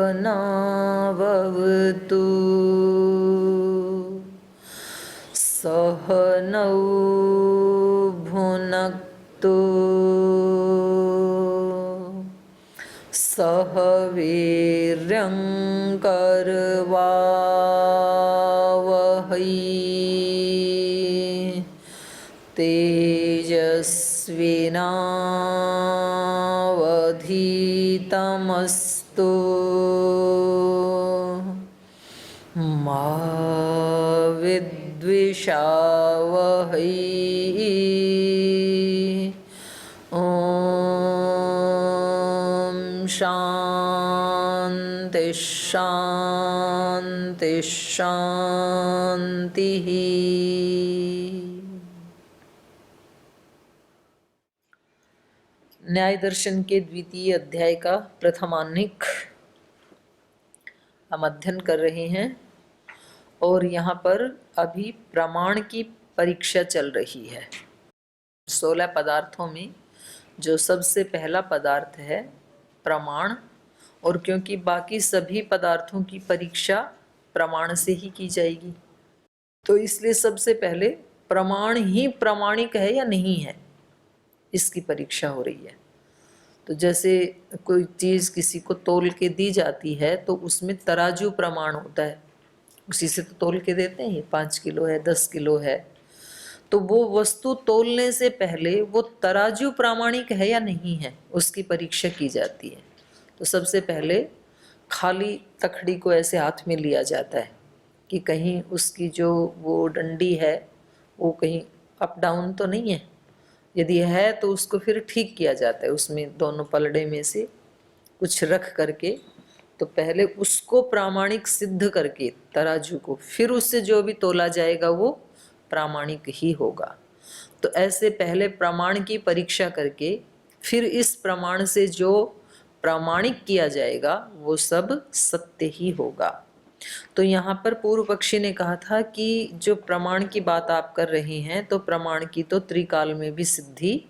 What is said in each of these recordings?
सहनाववतु सहनौ भुनक्तु सह वीर्यं करवावहै तेजस्विनावधीतमस्तु मा विद्विषावहै। ॐ शान्ति शान्ति शान्तिः। न्याय दर्शन के द्वितीय अध्याय का प्रथमान्विक हम अध्ययन कर रहे हैं और यहाँ पर अभी प्रमाण की परीक्षा चल रही है। 16 पदार्थों में जो सबसे पहला पदार्थ है प्रमाण, और क्योंकि बाकी सभी पदार्थों की परीक्षा प्रमाण से ही की जाएगी तो इसलिए सबसे पहले प्रमाण ही प्रामाणिक है या नहीं है इसकी परीक्षा हो रही है। तो जैसे कोई चीज़ किसी को तोल के दी जाती है तो उसमें तराजू प्रमाण होता है, उसी से तो तोल के देते हैं 5 किलो है 10 किलो है, तो वो वस्तु तोलने से पहले वो तराजू प्रामाणिक है या नहीं है उसकी परीक्षा की जाती है। तो सबसे पहले खाली तखड़ी को ऐसे हाथ में लिया जाता है कि कहीं उसकी जो वो डंडी है वो कहीं अप डाउन तो नहीं है, यदि है तो उसको फिर ठीक किया जाता है, उसमें दोनों पलड़े में से कुछ रख करके तो पहले उसको प्रामाणिक सिद्ध करके तराजू को फिर उससे जो भी तोला जाएगा वो प्रामाणिक ही होगा। तो ऐसे पहले प्रमाण की परीक्षा करके फिर इस प्रमाण से जो प्रामाणिक किया जाएगा वो सब सत्य ही होगा। तो यहाँ पर पूर्व पक्षी ने कहा था कि जो प्रमाण की बात आप कर रहे हैं तो प्रमाण की तो त्रिकाल में भी सिद्धि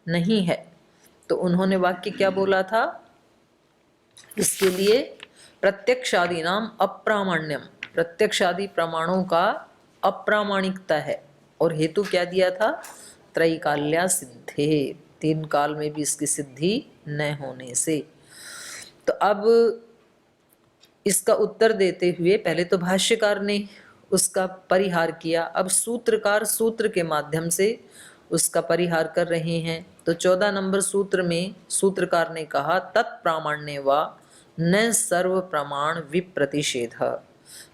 नहीं है। तो उन्होंने वाक्य क्या बोला था, इसके लिए प्रत्यक्षादि नाम अप्रामाण्यम, प्रत्यक्षादि प्रमाणों का अप्रामाणिकता है। और हेतु क्या दिया था, त्रैकाल्या सिद्धे, 3 काल में भी इसकी सिद्धि न होने से। तो अब इसका उत्तर देते हुए पहले तो भाष्यकार ने उसका परिहार किया, अब सूत्रकार सूत्र के माध्यम से उसका परिहार कर रहे हैं। तो 14 नंबर सूत्र में सूत्रकार ने कहा तत्प्रामाण्य वा न सर्व प्रमाण विप्रतिषेध।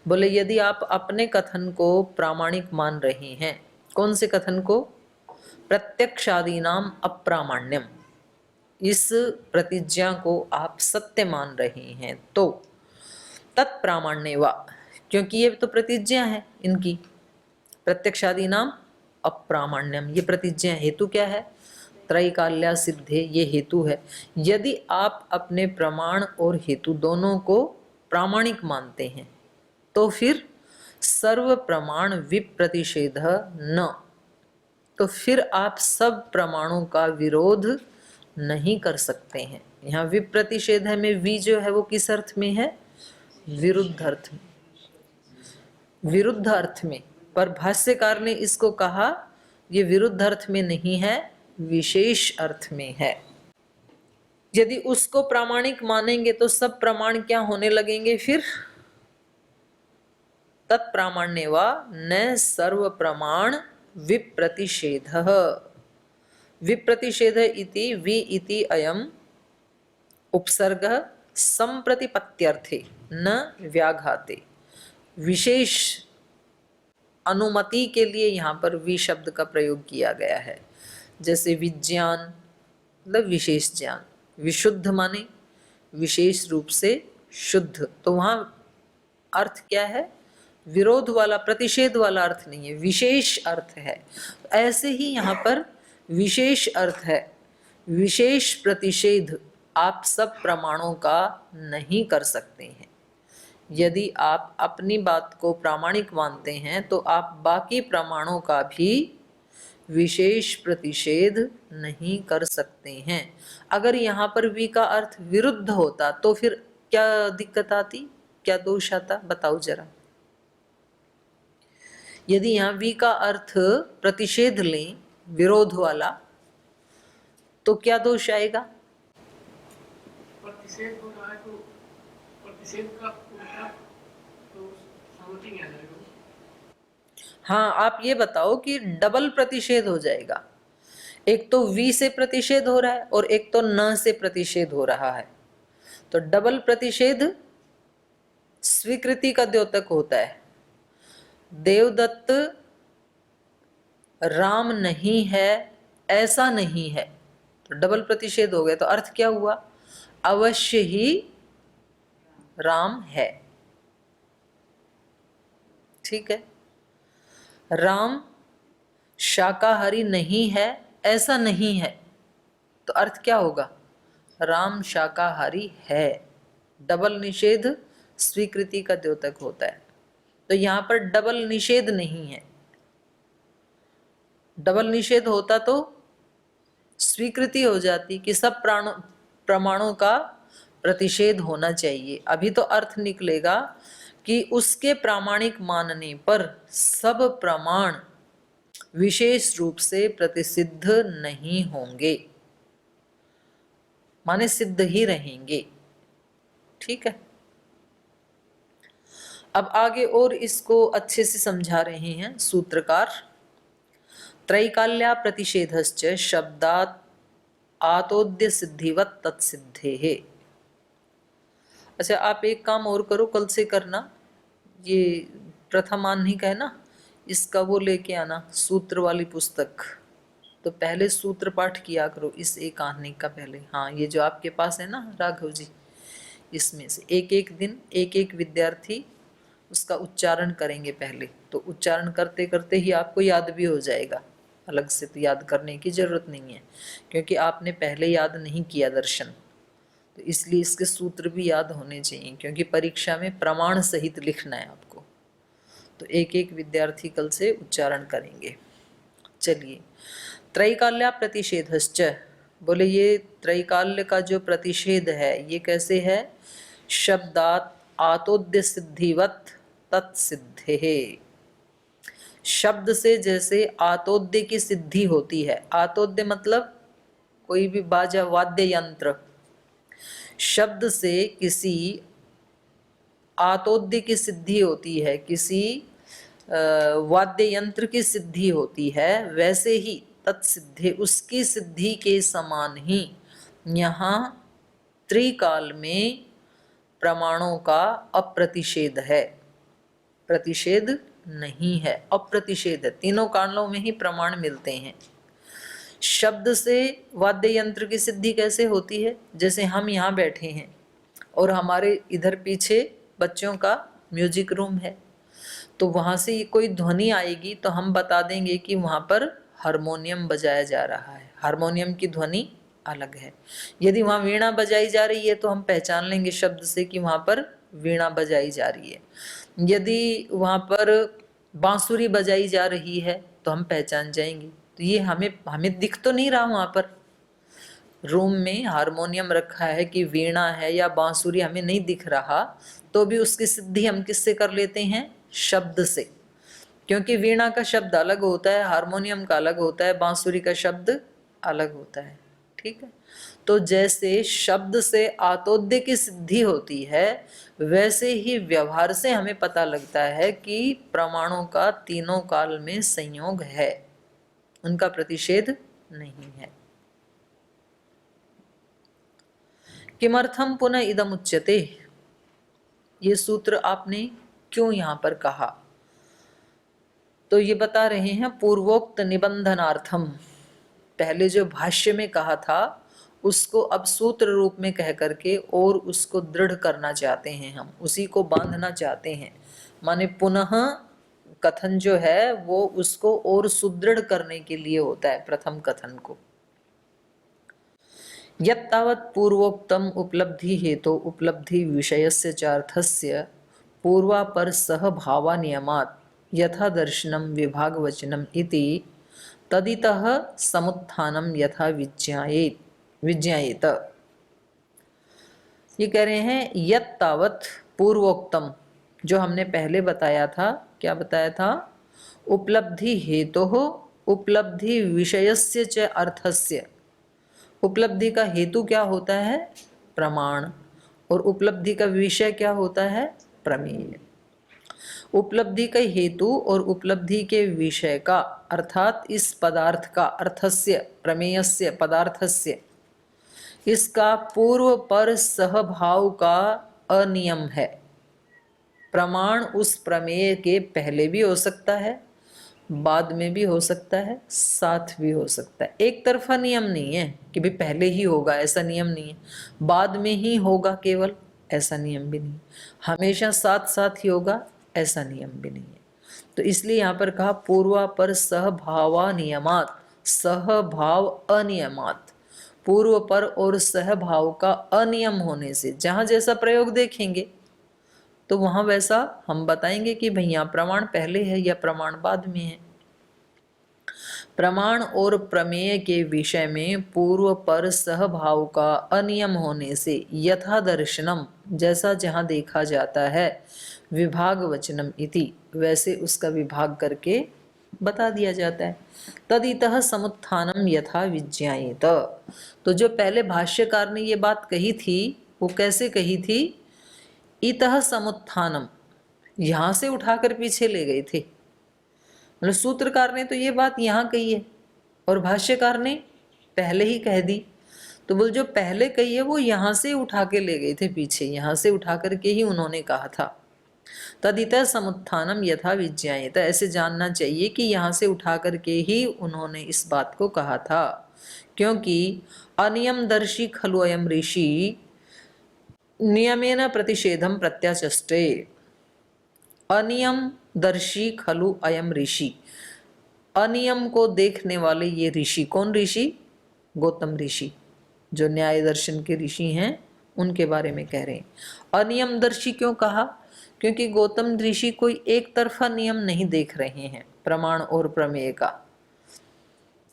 बोले यदि आप अपने कथन को प्रामाणिक मान रहे हैं, कौन से कथन को, प्रत्यक्षादि नाम अप्रामाण्यम, इस प्रतिज्ञा को आप सत्य मान रहे हैं तो तत्प्रामाण्य वा, क्योंकि ये तो प्रतिज्ञा है इनकी, प्रत्यक्षादि नाम अप्रामाण्यम ये प्रतिज्ञा, हेतु क्या है, त्रैकाल्या सिद्धे, ये हेतु है। यदि आप अपने प्रमाण और हेतु दोनों को प्रामाणिक मानते हैं तो फिर सर्व प्रमाण विप्रतिषेध न, तो फिर आप सब प्रमाणों का विरोध नहीं कर सकते हैं। यहाँ विप्रतिषेध में वी जो है वो किस अर्थ में है, विरुद्ध अर्थ में, विरुद्ध अर्थ में। पर भाष्यकार ने इसको कहा ये विरुद्ध अर्थ में नहीं है, विशेष अर्थ में है। यदि उसको प्रामाणिक मानेंगे तो सब प्रमाण क्या होने लगेंगे फिर, तत्प्रामाण्य वा न सर्व प्रमाण विप्रतिषेध, विप्रतिषेध इति वि इति अयम उपसर्ग संप्रतिपत्त्यर्थे न व्याघाते, विशेष अनुमति के लिए यहाँ पर वि शब्द का प्रयोग किया गया है। जैसे विज्ञान मतलब विशेष ज्ञान, विशुद्ध माने विशेष रूप से शुद्ध, तो वहाँ अर्थ क्या है, विरोध वाला प्रतिषेध वाला अर्थ नहीं है, विशेष अर्थ है। ऐसे ही यहाँ पर विशेष अर्थ है, विशेष प्रतिषेध आप सब प्रमाणों का नहीं कर सकते हैं। यदि आप अपनी बात को प्रामाणिक मानते हैं तो आप बाकी प्रमाणों का भी विशेष प्रतिषेध नहीं कर सकते हैं। अगर यहाँ पर वी का अर्थ विरुद्ध होता तो फिर क्या दिक्कत आती, क्या दोष आता, बताओ जरा। यदि यहाँ वी का अर्थ प्रतिषेध लें, विरोध वाला, तो क्या दोष आएगा? प्रतिषेध हो रहा है तो प्रतिषेध का उल्टा तो सहमति नहीं आ जाएगा। हाँ, आप ये बताओ कि डबल प्रतिषेध हो जाएगा। एक तो वी से प्रतिषेध हो रहा है और एक तो न से प्रतिषेध हो रहा है, तो डबल प्रतिषेध स्वीकृति का द्योतक होता है। देवदत्त राम नहीं है, ऐसा नहीं है, तो डबल प्रतिषेध हो गया। तो अर्थ क्या हुआ? अवश्य ही राम है। ठीक है। राम शाकाहारी नहीं है, ऐसा नहीं है, तो अर्थ क्या होगा? राम शाकाहारी है। डबल निषेध स्वीकृति का द्योतक होता है। तो यहां पर डबल निषेध नहीं है। डबल निषेध होता तो स्वीकृति हो जाती कि सब प्रमाणों का प्रतिषेध होना चाहिए। अभी तो अर्थ निकलेगा कि उसके प्रामाणिक मानने पर सब प्रमाण विशेष रूप से प्रतिसिद्ध नहीं होंगे, माने सिद्ध ही रहेंगे। ठीक है। अब आगे और इसको अच्छे से समझा रहे हैं सूत्रकार। त्रैकाल्या प्रतिषेधश्च शब्दात् आतोद्य सिद्धिवत् तत्सिद्धेः। अच्छा, आप एक काम और करो, कल से करना, ये प्रथमान्हिक है ना, इसका वो लेके आना, सूत्र वाली पुस्तक। तो पहले सूत्र पाठ किया करो इस एक आह्निक का पहले। हाँ, ये जो आपके पास है ना राघव जी, इसमें से एक एक दिन एक एक विद्यार्थी उसका उच्चारण करेंगे पहले, तो उच्चारण करते करते ही आपको याद भी हो जाएगा। अलग से तो याद करने की जरूरत नहीं है, क्योंकि आपने पहले याद नहीं किया दर्शन, तो इसलिए इसके सूत्र भी याद होने चाहिए, क्योंकि परीक्षा में प्रमाण सहित लिखना है आपको। तो एक एक विद्यार्थी कल से उच्चारण करेंगे। चलिए, त्रैकाल्या प्रतिषेधश्च, बोले ये त्रैकाल्य का जो प्रतिषेध है ये कैसे है? शब्दात् आतोद्य सिद्धिवत् तत्सिद्धे। शब्द से जैसे आतोद्य की सिद्धि होती है, आतोद्य मतलब कोई भी बाजा वाद्य यंत्र, शब्द से किसी आतोद्य की सिद्धि होती है, किसी वाद्य यंत्र की सिद्धि होती है, वैसे ही तत्सिद्धे, उसकी सिद्धि के समान ही यहाँ त्रिकाल में प्रमाणों का अप्रतिषेध है। प्रतिषेध नहीं है, अप्रतिषेध है। तीनों कालों में ही प्रमाण मिलते हैं। शब्द से वाद्य यंत्र की सिद्धि कैसे होती है? जैसे हम यहाँ बैठे हैं और हमारे इधर पीछे बच्चों का म्यूजिक रूम है, तो वहाँ से कोई ध्वनि आएगी तो हम बता देंगे कि वहाँ पर हारमोनियम बजाया जा रहा है, हारमोनियम की ध्वनि अलग है। यदि वहाँ वीणा बजाई जा रही है तो हम पहचान लेंगे शब्द से कि वहाँ पर वीणा बजाई जा रही है। यदि वहाँ पर बांसुरी बजाई जा रही है तो हम पहचान जाएंगे। तो ये हमें दिख तो नहीं रहा, वहाँ पर रूम में हारमोनियम रखा है कि वीणा है या बांसुरी हमें नहीं दिख रहा, तो भी उसकी सिद्धि हम किससे कर लेते हैं? शब्द से। क्योंकि वीणा का शब्द अलग होता है, हारमोनियम का अलग होता है, बांसुरी का शब्द अलग होता है। ठीक है। तो जैसे शब्द से आतोद्य की सिद्धि होती है, वैसे ही व्यवहार से हमें पता लगता है कि प्रमाणों का तीनों काल में संयोग है, उनका प्रतिषेध नहीं है। किमर्थम पुनः इदम उच्यते, ये सूत्र आपने क्यों यहाँ पर कहा? तो ये बता रहे हैं पूर्वोक्त निबंधनार्थम। पहले जो भाष्य में कहा था उसको अब सूत्र रूप में कह करके और उसको दृढ़ करना चाहते हैं, हम उसी को बांधना चाहते हैं। माने पुनः कथन जो है वो उसको और सुदृढ़ करने के लिए होता है प्रथम कथन को। यत्तावत् पूर्वोक्तम उपलब्धि हेतु उपलब्धि विषयस्य चार्थस्य पूर्वापर सह भावा नियमात् यथा दर्शनम विभागवचनम इति तदितः समुत्थानम यथा विज्ञायेत। ये कह रहे हैं यत् तावत् पूर्वोक्तम, जो हमने पहले बताया था, क्या बताया था, उपलब्धि हेतुः उपलब्धि विषयस्य च अर्थस्य। उपलब्धि का हेतु क्या होता है, प्रमाण, और उपलब्धि का विषय क्या होता है, प्रमेय। उपलब्धि का हेतु और उपलब्धि के विषय का, अर्थात इस पदार्थ का, अर्थस्य प्रमेयस्य पदार्थस्य, इसका पूर्व पर सहभाव का अनियम है। प्रमाण उस प्रमेय के पहले भी हो सकता है, बाद में भी हो सकता है, साथ भी हो सकता है। एक तरफा नियम नहीं है कि भाई पहले ही होगा, ऐसा नियम नहीं है। बाद में ही होगा केवल, ऐसा नियम भी नहीं। हमेशा साथ साथ ही होगा, ऐसा नियम भी नहीं है। तो इसलिए यहाँ पर कहा पूर्वापर सहभावा नियमात, सहभाव अनियमात, पूर्व पर और सहभाव का अनियम होने से, जहां जैसा प्रयोग देखेंगे तो वहां वैसा हम बताएंगे कि भैया प्रमाण पहले है या प्रमाण बाद में है। प्रमाण और प्रमेय के विषय में पूर्व पर सहभाव का अनियम होने से यथा दर्शनम, जैसा जहां देखा जाता है, विभाग वचनम इति, वैसे उसका विभाग करके बता दिया जाता है। तदितः समुत्थानम यथा विज्ञायेत, तो जो पहले भाष्यकार ने ये बात कही थी वो कैसे कही थी, इतः समुत्थानम, यहां से उठाकर पीछे ले गए थे। मतलब सूत्रकार ने तो ये बात यहाँ कही है और भाष्यकार ने पहले ही कह दी, तो बोल जो पहले कही है वो यहाँ से उठा के ले गए थे पीछे, यहाँ से उठा करके ही उन्होंने कहा था। तदितः समुत्थानम यथा विज्ञायेत, ऐसे जानना चाहिए कि यहाँ से उठा करके ही उन्होंने इस बात को कहा था, क्योंकि अनियमदर्शी खलु अयम ऋषि नियमेन प्रतिषेधम प्रत्याचष्टे। अनियमदर्शी खलु अयम ऋषि, अनियम को देखने वाले ये ऋषि, कौन ऋषि, गौतम ऋषि, जो न्याय दर्शन के ऋषि हैं उनके बारे में कह रहे हैं। अनियमदर्शी क्यों कहा, क्योंकि गौतम ऋषि कोई एक तरफा नियम नहीं देख रहे हैं प्रमाण और प्रमेय का।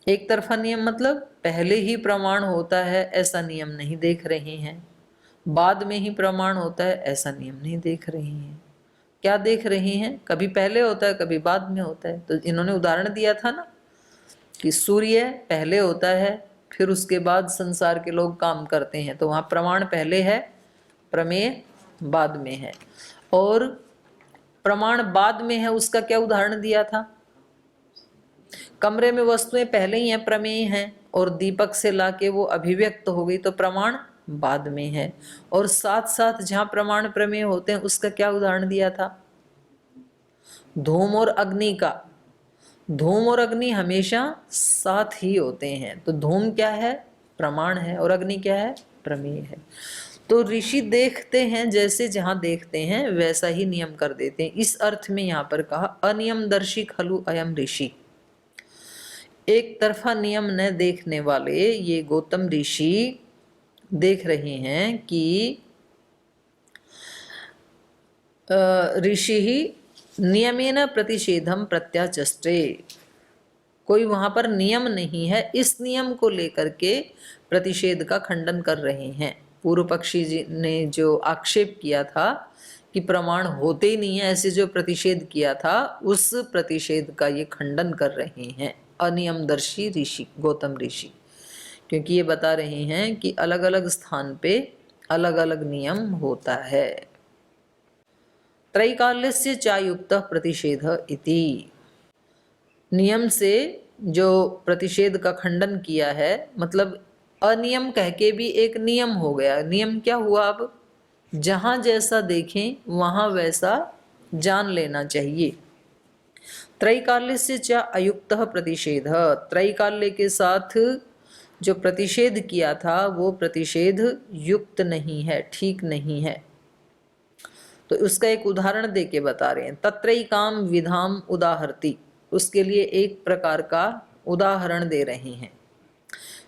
एक तरफा नियम मतलब पहले ही प्रमाण होता है ऐसा नियम नहीं देख रहे हैं, बाद में ही प्रमाण होता है ऐसा नियम नहीं देख रहे हैं। क्या देख रहे हैं, कभी पहले होता है कभी बाद में होता है। तो इन्होंने उदाहरण दिया था ना कि सूर्य पहले होता है फिर उसके बाद संसार के लोग काम करते हैं, तो वहां प्रमाण पहले है, प्रमेय बाद में है। और प्रमाण बाद में है उसका क्या उदाहरण दिया था, कमरे में वस्तुएं पहले ही हैं, प्रमेय हैं, और दीपक से लाके वो अभिव्यक्त हो गई तो प्रमाण बाद में है। और साथ साथ जहां प्रमाण प्रमेय होते हैं उसका क्या उदाहरण दिया था, धूम और अग्नि का। धूम और अग्नि हमेशा साथ ही होते हैं, तो धूम क्या है, प्रमाण है, और अग्नि क्या है, प्रमेय है। तो ऋषि देखते हैं जैसे जहां देखते हैं वैसा ही नियम कर देते हैं। इस अर्थ में यहाँ पर कहा अनियमदर्शी खलु अयम ऋषि, एक तरफा नियम न देखने वाले ये गौतम ऋषि देख रहे हैं कि ऋषि ही नियमेन प्रतिषेधम प्रत्याचष्टे, कोई वहां पर नियम नहीं है, इस नियम को लेकर के प्रतिषेध का खंडन कर रहे हैं। पूर्व पक्षी जी ने जो आक्षेप किया था कि प्रमाण होते ही नहीं है, ऐसे जो प्रतिषेध किया था उस प्रतिषेध का ये खंडन कर रहे हैं अनियमदर्शी ऋषि, गौतम ऋषि, क्योंकि ये बता रहे हैं कि अलग अलग स्थान पे अलग अलग नियम होता है। त्रैकाल्यस्य चायुक्त प्रतिषेध इति, नियम से जो प्रतिषेध का खंडन किया है, मतलब अनियम कह के भी एक नियम हो गया। नियम क्या हुआ, अब जहां जैसा देखें वहां वैसा जान लेना चाहिए। त्रैकाल्य से च अयुक्त प्रतिषेध, त्रैकाल्य के साथ जो प्रतिषेध किया था वो प्रतिषेध युक्त नहीं है, ठीक नहीं है। तो उसका एक उदाहरण दे के बता रहे हैं। तत्रैकाम विधाम उदाहरति, उसके लिए एक प्रकार का उदाहरण दे रहे हैं।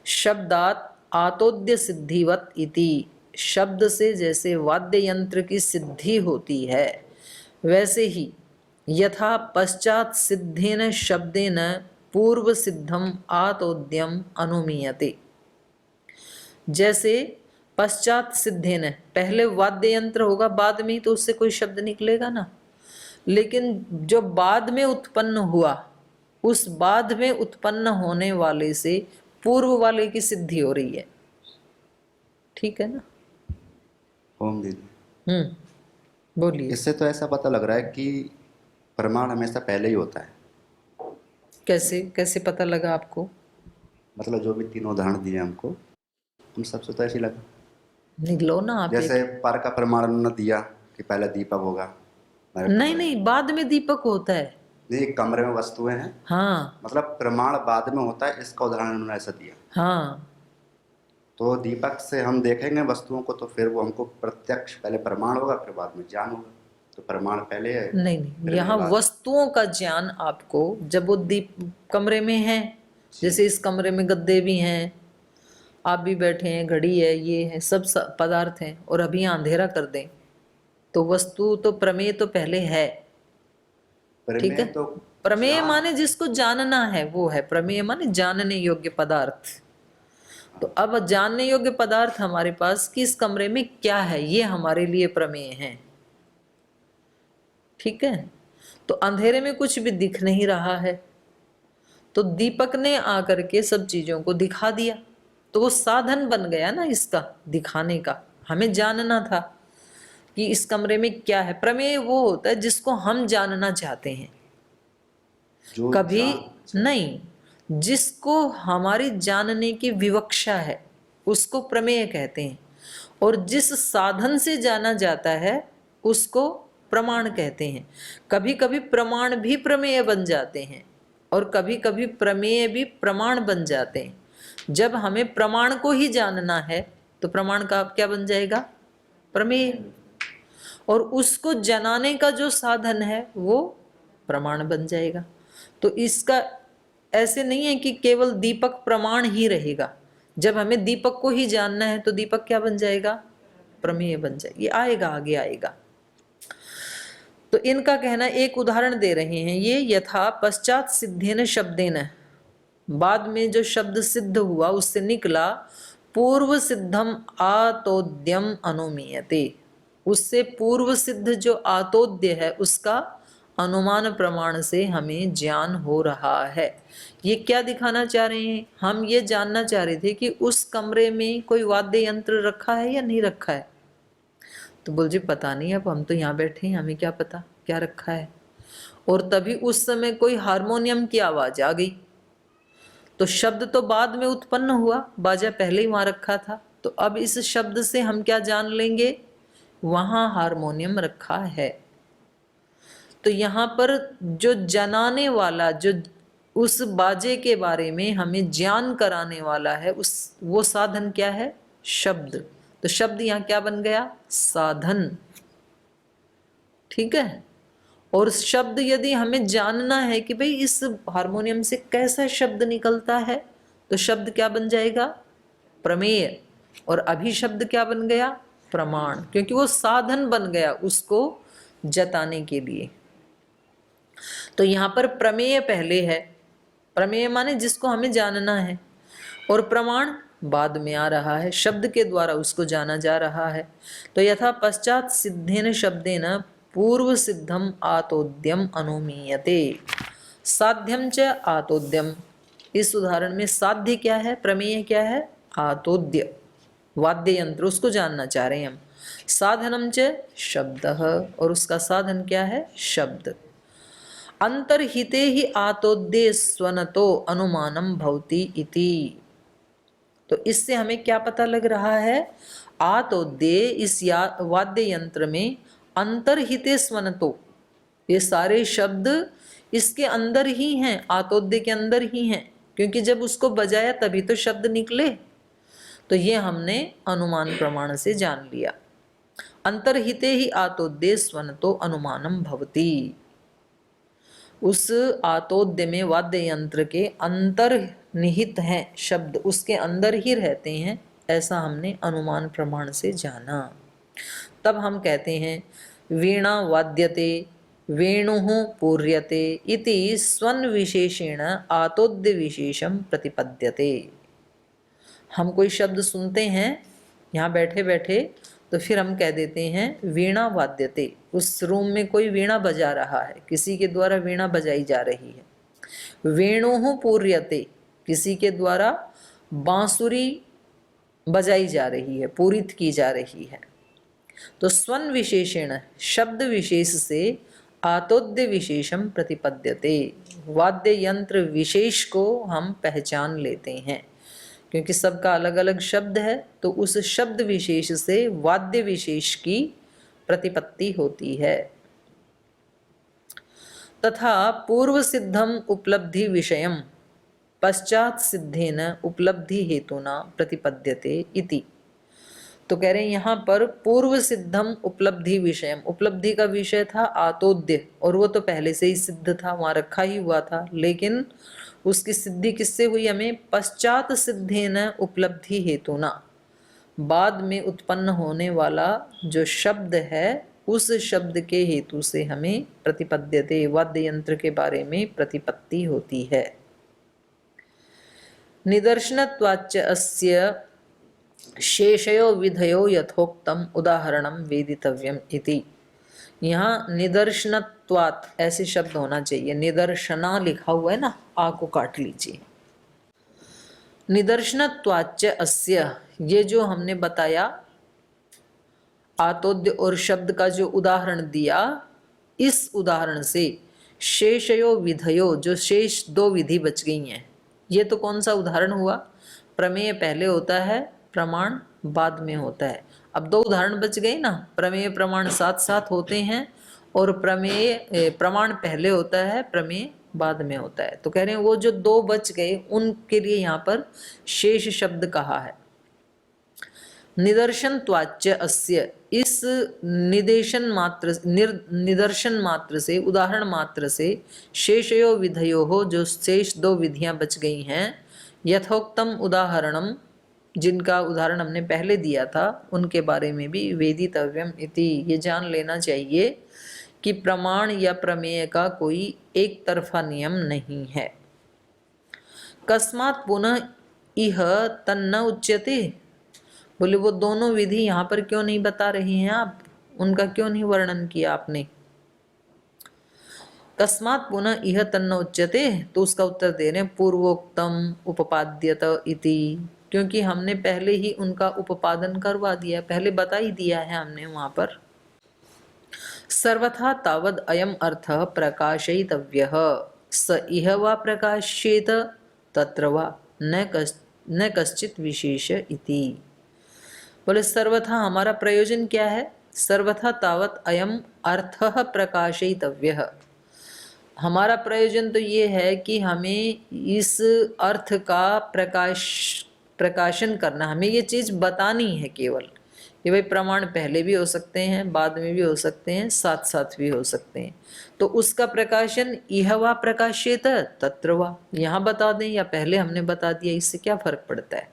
शब्दात आतोद्य सिद्धिवत इति, शब्द से जैसे वाद्य यंत्र की सिद्धि होती है वैसे ही यथा पश्चात सिद्धेन शब्देन पूर्व सिद्धम आतोद्यम अनुमीयते, जैसे पश्चात सिद्धेन, पहले वाद्य यंत्र होगा बाद में ही तो उससे कोई शब्द निकलेगा ना। लेकिन जो बाद में उत्पन्न हुआ, उस बाद में उत्पन्न होने वाले से पूर्व वाले की सिद्धि हो रही है। ठीक है ना? ओम दीदी, बोलिए। इससे तो ऐसा पता लग रहा है कि प्रमाण हमेशा पहले ही होता है। कैसे कैसे पता लगा आपको? मतलब जो भी तीनों उदाहरण दिए हमको, उन सबसे तो ऐसे ही लगा। निकलो ना आप। जैसे पर का प्रमाण न दिया कि पहले दीपक होगा। नहीं नहीं, बाद में दीपक होता है। नहीं, कमरे में वस्तुएं हैं। हाँ मतलब प्रमाण बाद में होता है, इसका उदाहरण उन्होंने ऐसा दिया। हाँ, तो दीपक से हम देखेंगे वस्तुओं को, तो फिर वो हमको प्रत्यक्ष, पहले प्रमाण होगा फिर बाद में ज्ञान होगा। तो प्रमाण पहले है। नहीं नहीं, यहाँ वस्तुओं का ज्ञान आपको जब वो दीप कमरे में है, जैसे इस कमरे में गद्दे भी हैं, आप भी बैठे हैं, घड़ी है, ये है, सब पदार्थ हैं, और अभी अंधेरा कर दें तो वस्तु तो प्रमेय तो पहले है। ठीक है? तो प्रमेय माने जिसको जानना है वो है प्रमेय, माने जानने योग्य पदार्थ। तो अब जानने योग्य पदार्थ हमारे पास कि इस कमरे में क्या है, ये हमारे लिए प्रमेय है। ठीक है? तो अंधेरे में कुछ भी दिख नहीं रहा है, तो दीपक ने आकर के सब चीजों को दिखा दिया, तो वो साधन बन गया ना इसका दिखाने का। हमें जानना था कि इस कमरे में क्या है। प्रमेय वो होता है जिसको हम जानना चाहते हैं। कभी नहीं, जिसको हमारी जानने की विवक्षा है उसको प्रमेय कहते हैं, और जिस साधन से जाना जाता है उसको प्रमाण कहते हैं। कभी कभी प्रमाण भी प्रमेय बन जाते हैं और कभी कभी प्रमेय भी प्रमाण बन जाते हैं। जब हमें प्रमाण को ही जानना है तो प्रमाण का क्या बन जाएगा? प्रमेय। और उसको जनाने का जो साधन है वो प्रमाण बन जाएगा। तो इसका ऐसे नहीं है कि केवल दीपक प्रमाण ही रहेगा। जब हमें दीपक को ही जानना है तो दीपक क्या बन जाएगा? प्रमेय बन जाएगा। ये आएगा, आगे आएगा। तो इनका कहना, एक उदाहरण दे रहे हैं ये, यथा पश्चात सिद्धेन शब्देन, बाद में जो शब्द सिद्ध हुआ उससे निकला, पूर्व सिद्धम आतोद्यम अनुमीयते, उससे पूर्व सिद्ध जो आतोद्य है उसका अनुमान प्रमाण से हमें ज्ञान हो रहा है। ये क्या दिखाना चाह रहे हैं? हम ये जानना चाह रहे थे कि उस कमरे में कोई वाद्य यंत्र रखा है या नहीं रखा है। तो बोल जी पता नहीं, अब हम तो यहाँ बैठे हैं, हमें क्या पता क्या रखा है। और तभी उस समय कोई हारमोनियम की आवाज आ गई, तो शब्द तो बाद में उत्पन्न हुआ, बाजा पहले ही वहां रखा था। तो अब इस शब्द से हम क्या जान लेंगे? वहां हारमोनियम रखा है। तो यहाँ पर जो जनाने वाला, जो उस बाजे के बारे में हमें ज्ञान कराने वाला है, उस वो साधन क्या है? शब्द। तो शब्द यहाँ क्या बन गया? साधन। ठीक है? और शब्द यदि हमें जानना है कि भाई इस हारमोनियम से कैसा शब्द निकलता है, तो शब्द क्या बन जाएगा? प्रमेय। और अभी शब्द क्या बन गया? प्रमाण, क्योंकि वो साधन बन गया उसको जताने के लिए। तो यहाँ पर प्रमेय पहले है, प्रमेय माने जिसको हमें जानना है, और प्रमाण बाद में आ रहा है, शब्द के द्वारा उसको जाना जा रहा है। तो यथा पश्चात सिद्धेन शब्देन पूर्व सिद्धम आतोद्यम अनुमीयते, साध्यम च आतोद्यम। इस उदाहरण में साध्य क्या है, प्रमेय क्या है? आतोद्य, वाद्य यंत्र, उसको जानना चाह रहे हैं हम। साधनम च शब्द, और उसका साधन क्या है? शब्द। अंतर्हिते ही आतोद्य स्वनतो अनुमानम भवति इति। तो इससे हमें क्या पता लग रहा है? आतोद्य, इस वाद्य यंत्र में अंतर्हिते स्वनतो, ये सारे शब्द इसके अंदर ही हैं, आतोद्य के अंदर ही हैं, क्योंकि जब उसको बजाया तभी तो शब्द निकले। तो ये हमने अनुमान प्रमाण से जान लिया। अंतर्हिते ही आतोद्य स्वनतो अनुमानम भवति, उस आतोद्य में वाद्य यंत्र के अंतर्निहित हैं शब्द, उसके अंदर ही रहते हैं, ऐसा हमने अनुमान प्रमाण से जाना। तब हम कहते हैं वीणा वाद्यते वेणुः पूर्यते इति स्वन विशेषेण आतोद्य विशेषम प्रतिपद्यते। हम कोई शब्द सुनते हैं यहाँ बैठे बैठे तो फिर हम कह देते हैं वीणा वाद्यते, उस रूम में कोई वीणा बजा रहा है, किसी के द्वारा वीणा बजाई जा रही है। वेणुः पूर्यते, किसी के द्वारा बांसुरी बजाई जा रही है, पूरित की जा रही है। तो स्वन विशेषण शब्द विशेष से आतोद्य विशेषम प्रतिपद्यते, वाद्य यंत्र विशेष को हम पहचान लेते हैं, क्योंकि सबका अलग अलग शब्द है, तो उस शब्द विशेष से वाद्य विशेष की प्रतिपत्ति होती है। तथा पूर्व सिद्धम उपलब्धि विषयम पश्चात सिद्धेन उपलब्धि हेतुना प्रतिपद्यते इति। तो कह रहे हैं यहाँ पर पूर्व सिद्धम उपलब्धि विषयम, उपलब्धि का विषय था आतोद्य, और वो तो पहले से ही सिद्ध था, वहाँ रखा ही हुआ था, लेकिन उसकी सिद्धि किससे हुई? हमें पश्चात सिद्धेन उपलब्धि हेतुना, बाद में उत्पन्न होने वाला जो शब्द है उस शब्द के हेतु से हमें प्रतिपद्यते, वाद्य यंत्र के बारे में प्रतिपत्ति होती है। निदर्शनत्वाच्च अस्य शेषयो विधयो यथोक्तम उदाहरणम वेदितव्यम इति। यहाँ निदर्शनत्वात् ऐसे शब्द होना चाहिए, निदर्शना लिखा हुआ है ना, आ को काट लीजिए। निदर्शनत्वाच्च अस्य, ये जो हमने बताया आतोद्य और शब्द का जो उदाहरण दिया, इस उदाहरण से शेषयो विधयो, जो शेष दो विधि बच गई हैं, ये तो कौन सा उदाहरण हुआ? प्रमेय पहले होता है, प्रमाण बाद में होता है। अब दो उदाहरण बच गए ना, प्रमेय प्रमाण साथ साथ होते हैं, और प्रमेय प्रमाण पहले होता है, प्रमेय बाद में होता है। तो कह रहे हैं वो जो दो बच गए उनके लिए यहाँ पर शेष शब्द कहा है। निदर्शन त्वाच्य अस्य, इस निदर्शन मात्र से, उदाहरण मात्र से, शेषयो विधयो हो, जो शेष दो विधियां बच गई हैं, यथोक्तम उदाहरणम, जिनका उदाहरण हमने पहले दिया था, उनके बारे में भी वेदितव्यम इति, ये जान लेना चाहिए कि प्रमाण या प्रमेय का कोई एक तरफा नियम नहीं है। कस्मात् पुनः इह तन्न उच्यते, बोले वो दोनों विधि यहाँ पर क्यों नहीं बता रही हैं आप, उनका क्यों नहीं वर्णन किया आपने? कस्मात् पुनः इह तन्न उच्यते, तो उसका उत्तर दे रहे हैं पूर्वोक्तम उपपाद्यत इति, क्योंकि हमने पहले ही उनका उपादन करवा दिया, पहले बता ही दिया है हमने वहां पर। सर्वथा तावद अयम अर्थ प्रकाशयितव्यः, स इह वा प्रकाश्येत तत्र वा न कश्चित विशेष इति। बोले सर्वथा हमारा प्रयोजन क्या है? सर्वथा तावत अयम अर्थ प्रकाशयितव्यः, हमारा प्रयोजन तो ये है कि हमें इस अर्थ का प्रकाशन करना, हमें ये चीज बतानी है केवल, कि भाई प्रमाण पहले भी हो सकते हैं, बाद में भी हो सकते हैं, साथ साथ भी हो सकते हैं। तो उसका प्रकाशन इह वा प्रकाश्येत तत्र वा, यहाँ बता दें या पहले हमने बता दिया, इससे क्या फर्क पड़ता है?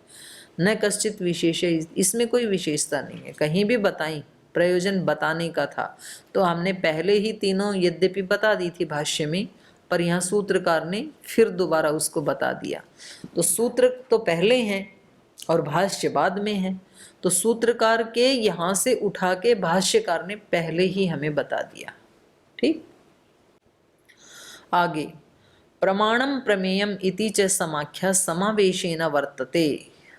न कश्चित विशेष, इसमें कोई विशेषता नहीं है, कहीं भी बताई, प्रयोजन बताने का था। तो हमने पहले ही तीनों यद्यपि बता दी थी भाष्य में, पर यहाँ सूत्रकार ने फिर दोबारा उसको बता दिया। तो सूत्र तो पहले हैं और भाष्य बाद में है, तो सूत्रकार के यहाँ से उठा के भाष्यकार ने पहले ही हमें बता दिया। ठीक, आगे प्रमाणम प्रमेयम इति च समाख्या समावेशेन वर्तते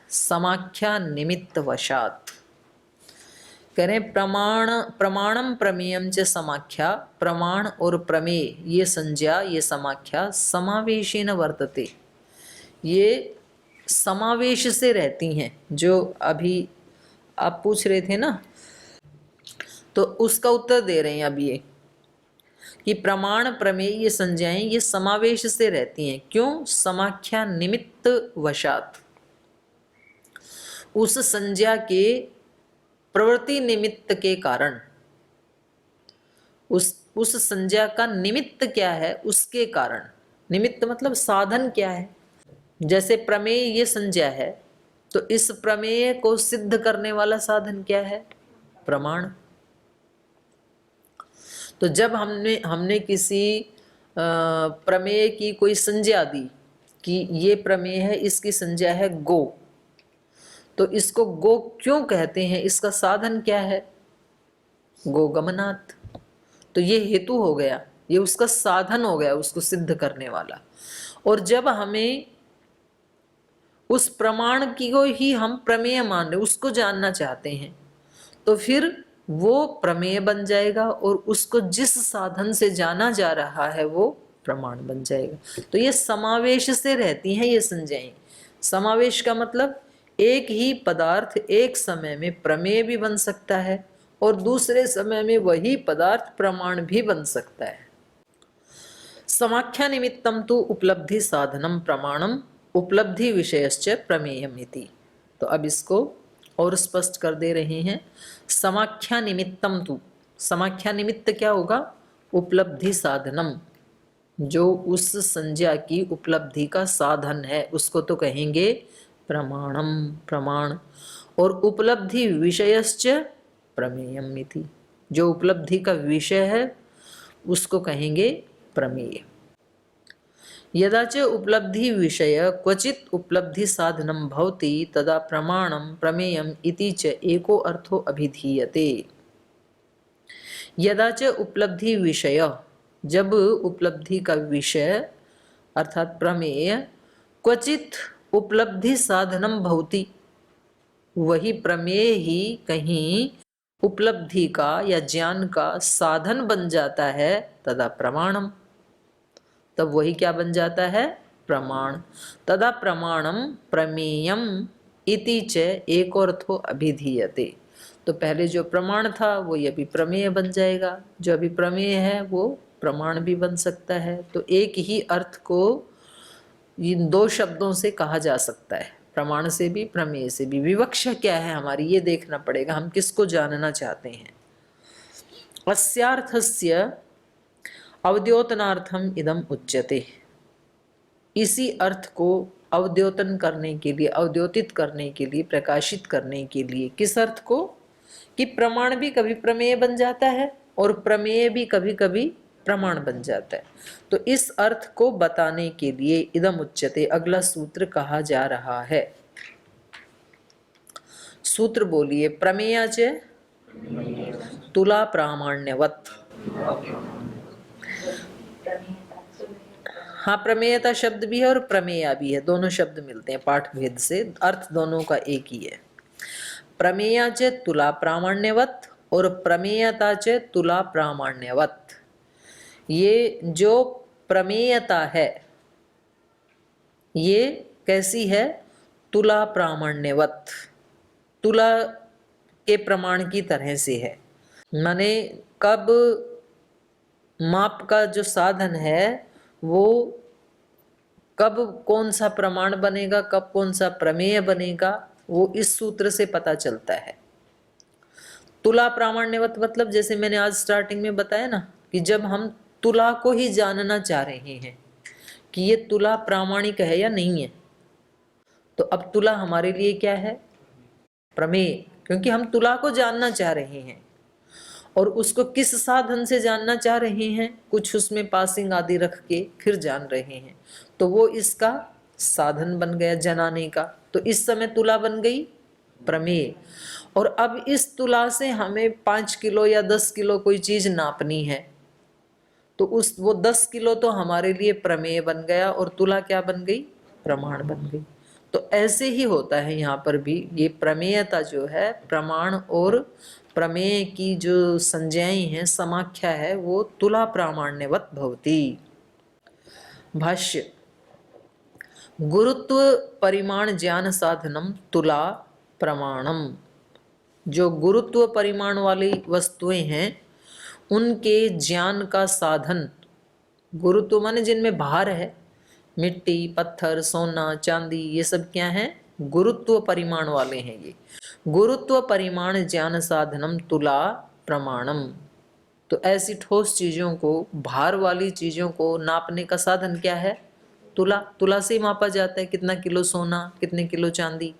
समाख्या निमित्त वशात। करें प्रमाणम प्रमेयम च समाख्या, प्रमाण और प्रमेय ये संज्ञा, ये समाख्या समावेशेन वर्तते, ये समावेश से रहती हैं। जो अभी आप पूछ रहे थे ना, तो उसका उत्तर दे रहे हैं अब ये कि प्रमाण प्रमेय ये संज्ञाएं ये समावेश से रहती हैं। क्यों? समाख्या निमित्त वशात, उस संज्ञा के प्रवृत्ति निमित्त के कारण, उस संज्ञा का निमित्त क्या है उसके कारण। निमित्त मतलब साधन क्या है? जैसे प्रमेय ये संज्ञा है, तो इस प्रमेय को सिद्ध करने वाला साधन क्या है? प्रमाण। तो जब हमने किसी प्रमेय की कोई संज्ञा दी कि ये प्रमेय है, इसकी संज्ञा है गो, तो इसको गो क्यों कहते हैं, इसका साधन क्या है, गोगमनात्। तो ये हेतु हो गया, ये उसका साधन हो गया, उसको सिद्ध करने वाला। और जब हमें उस प्रमाण की को ही हम प्रमेय मान रहे, उसको जानना चाहते हैं, तो फिर वो प्रमेय बन जाएगा और उसको जिस साधन से जाना जा रहा है वो प्रमाण बन जाएगा। तो ये समावेश से रहती हैं ये संज्ञाएं। समावेश का मतलब एक ही पदार्थ एक समय में प्रमेय भी बन सकता है और दूसरे समय में वही पदार्थ प्रमाण भी बन सकता है। समाख्या निमित्तम तो उपलब्धि साधनम प्रमाणम उपलब्धि विषयश्च प्रमेयम इति। तो अब इसको और स्पष्ट कर दे रहे हैं। समाख्या निमित्तम तु, समाख्या निमित्त क्या होगा, उपलब्धि साधनम, जो उस संज्ञा की उपलब्धि का साधन है उसको तो कहेंगे प्रमाणम, प्रमाण। और उपलब्धि विषयश्च प्रमेयम इति, जो उपलब्धि का विषय है उसको कहेंगे प्रमेय। यदा च उपलब्धि विषय क्वचित उपलब्धि साधनम भवति तदा प्रमाणम प्रमेयम इति च एको अर्थो अभिधीयते। यदा च उपलब्धि विषय, जब उपलब्धि का विषय अर्थात प्रमेय क्वचित उपलब्धि साधनम भवति, वही प्रमेय ही कहीं उपलब्धि का या ज्ञान का साधन बन जाता है, तदा प्रमाणम, तब वही क्या बन जाता है, प्रमाण। तदा प्रमाणम प्रमेयम इति च एकोर्थो अभिधीयते। तो पहले जो प्रमाण था वो अभी प्रमेय बन जाएगा, जो अभी प्रमेय है वो प्रमाण भी बन सकता है। तो एक ही अर्थ को इन दो शब्दों से कहा जा सकता है, प्रमाण से भी प्रमेय से भी। विवक्षा क्या है हमारी ये देखना पड़ेगा, हम किसको जानना चाहते हैं। अस्यार्थस्य अवद्योतनार्थम इदम उच्यते, इसी अर्थ को अवद्योतन करने के लिए, अवद्योतित करने के लिए, प्रकाशित करने के लिए, किस अर्थ को, कि प्रमाण भी कभी प्रमेय बन जाता है और प्रमेय भी कभी कभी प्रमाण बन जाता है। तो इस अर्थ को बताने के लिए इदम उच्यते अगला सूत्र कहा जा रहा है। सूत्र बोलिए, प्रमेयाच तुला प्रामाण्यवत। हाँ, प्रमेयता शब्द भी है और प्रमेया भी है, दोनों शब्द मिलते हैं पाठ भेद से, अर्थ दोनों का एक ही है। प्रमेया च तुला प्रामाण्यवत और प्रमेयता च तुला प्रामाण्यवत। ये जो प्रमेयता है ये कैसी है, तुला प्रामाण्यवत, तुला के प्रमाण की तरह से है। माने कब माप का जो साधन है वो कब कौन सा प्रमाण बनेगा, कब कौन सा प्रमेय बनेगा, वो इस सूत्र से पता चलता है। तुला प्रामाण्यवत मतलब जैसे मैंने आज स्टार्टिंग में बताया ना, कि जब हम तुला को ही जानना चाह रहे हैं कि ये तुला प्रामाणिक है या नहीं है, तो अब तुला हमारे लिए क्या है, प्रमेय, क्योंकि हम तुला को जानना चाह रहे हैं। और उसको किस साधन से जानना चाह रहे हैं, कुछ उसमें पासिंग आदि रख के फिर जान रहे हैं, तो वो इसका साधन बन गया जनाने का। तो इस समय तुला बन गई प्रमेय। और अब इस तुला से हमें 5 किलो या 10 किलो कोई चीज नापनी है, तो वो 10 किलो तो हमारे लिए प्रमेय बन गया और तुला क्या बन गई, प्रमाण बन गई। तो ऐसे ही होता है यहाँ पर भी, ये प्रमेयता जो है प्रमाण और प्रमेय की जो संज्ञाएं हैं, समाख्या है, वो तुला प्रामाण्यवत भवति। भाष्य, गुरुत्व परिमाण ज्ञान साधनम तुला प्रमाणम। जो गुरुत्व परिमाण वाली वस्तुएं हैं उनके ज्ञान का साधन, गुरुत्व माने जिनमें भार है, मिट्टी, पत्थर, सोना, चांदी, ये सब क्या है, गुरुत्व परिमाण वाले हैं। ये गुरुत्व परिमाण ज्ञान साधनम तुला प्रमाणम। तो ऐसी ठोस चीजों को, भार वाली चीजों को नापने का साधन क्या है, तुला। तुला से ही मापा जाता है कितना किलो सोना, कितने किलो चांदी।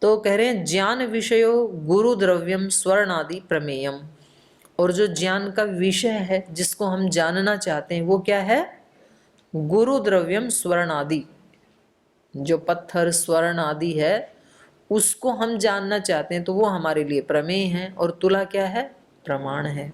तो कह रहे हैं ज्ञान विषयो गुरु द्रव्यम स्वर्ण आदि प्रमेयम। और जो ज्ञान का विषय है जिसको हम जानना चाहते हैं वो क्या है, गुरु द्रव्यम स्वर्ण आदि। जो पत्थर स्वर्ण आदि है उसको हम जानना चाहते हैं तो वो हमारे लिए प्रमेय है और तुला क्या है, प्रमाण है।